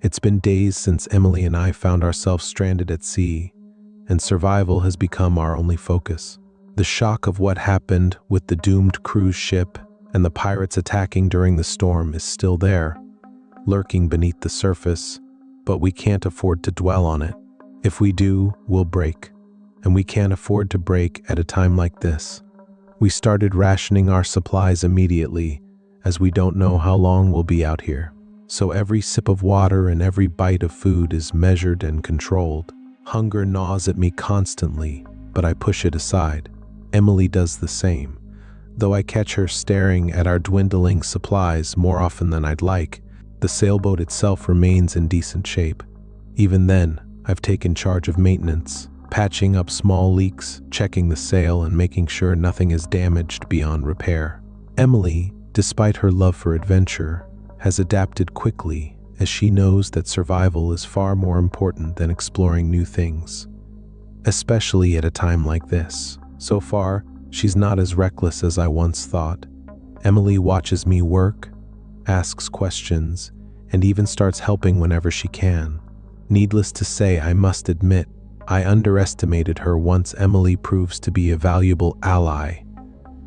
It's been days since Emily and I found ourselves stranded at sea, and survival has become our only focus. The shock of what happened with the doomed cruise ship and the pirates attacking during the storm is still there, lurking beneath the surface, but we can't afford to dwell on it. If we do, we'll break, and we can't afford to break at a time like this. We started rationing our supplies immediately, as we don't know how long we'll be out here. So every sip of water and every bite of food is measured and controlled. Hunger gnaws at me constantly, but I push it aside. Emily does the same, though I catch her staring at our dwindling supplies more often than I'd like. The sailboat itself remains in decent shape. Even then, I've taken charge of maintenance, patching up small leaks, checking the sail, and making sure nothing is damaged beyond repair. Emily, despite her love for adventure, has adapted quickly, as she knows that survival is far more important than exploring new things, especially at a time like this. So far, she's not as reckless as I once thought. Emily watches me work, asks questions, and even starts helping whenever she can. Needless to say, I must admit, I underestimated her once Emily proves to be a valuable ally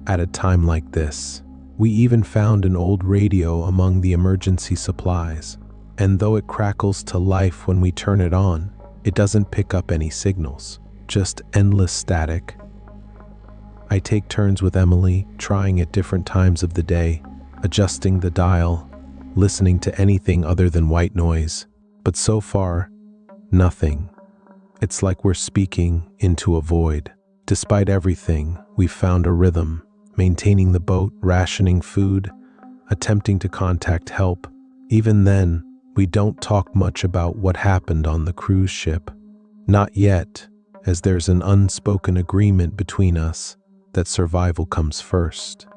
at a time like this. We even found an old radio among the emergency supplies, and though it crackles to life when we turn it on, it doesn't pick up any signals, just endless static. I take turns with Emily, trying at different times of the day, adjusting the dial, listening to anything other than white noise, but so far, nothing. It's like we're speaking into a void. Despite everything, we've found a rhythm. Maintaining the boat, rationing food, attempting to contact help. Even then, we don't talk much about what happened on the cruise ship. Not yet, as there's an unspoken agreement between us that survival comes first.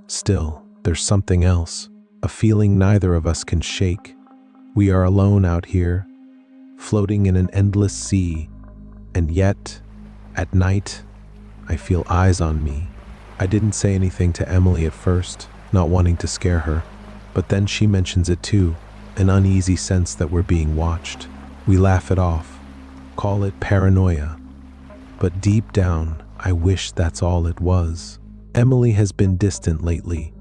Still, there's something else, a feeling neither of us can shake. We are alone out here, floating in an endless sea, and yet, at night, I feel eyes on me. I didn't say anything to Emily at first, not wanting to scare her, but then she mentions it too, an uneasy sense that we're being watched. We laugh it off, call it paranoia, but deep down, I wish that's all it was. Emily has been distant lately.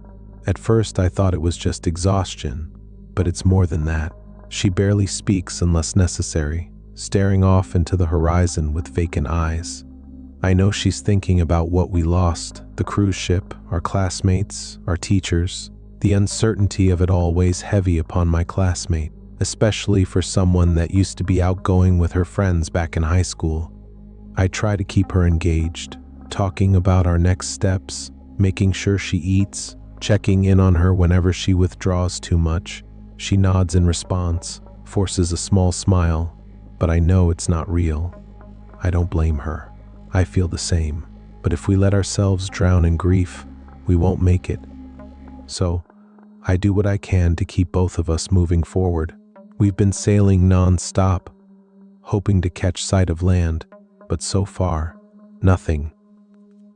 At first, I thought it was just exhaustion, but it's more than that. She barely speaks unless necessary, staring off into the horizon with vacant eyes. I know she's thinking about what we lost, the cruise ship, our classmates, our teachers. The uncertainty of it all weighs heavy upon my classmate, especially for someone that used to be outgoing with her friends back in high school. I try to keep her engaged, talking about our next steps, making sure she eats, checking in on her whenever she withdraws too much. She nods in response, forces a small smile, but I know it's not real. I don't blame her. I feel the same, but if we let ourselves drown in grief, we won't make it. So, I do what I can to keep both of us moving forward. We've been sailing non-stop, hoping to catch sight of land, but so far, nothing.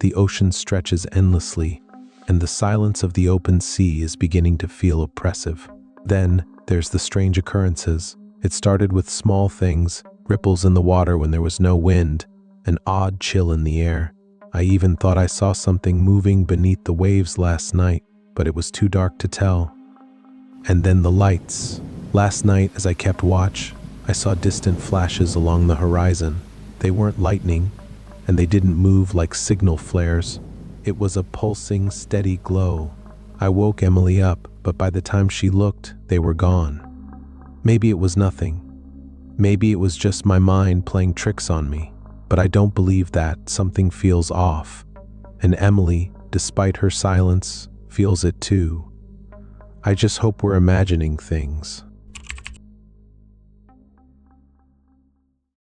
The ocean stretches endlessly, and the silence of the open sea is beginning to feel oppressive. Then, there's the strange occurrences. It started with small things, ripples in the water when there was no wind, an odd chill in the air. I even thought I saw something moving beneath the waves last night, but it was too dark to tell. And then the lights. Last night, as I kept watch, I saw distant flashes along the horizon. They weren't lightning, and they didn't move like signal flares. It was a pulsing, steady glow. I woke Emily up, but by the time she looked, they were gone. Maybe it was nothing. Maybe it was just my mind playing tricks on me. But I don't believe that. Something feels off. And Emily, despite her silence, feels it too. I just hope we're imagining things.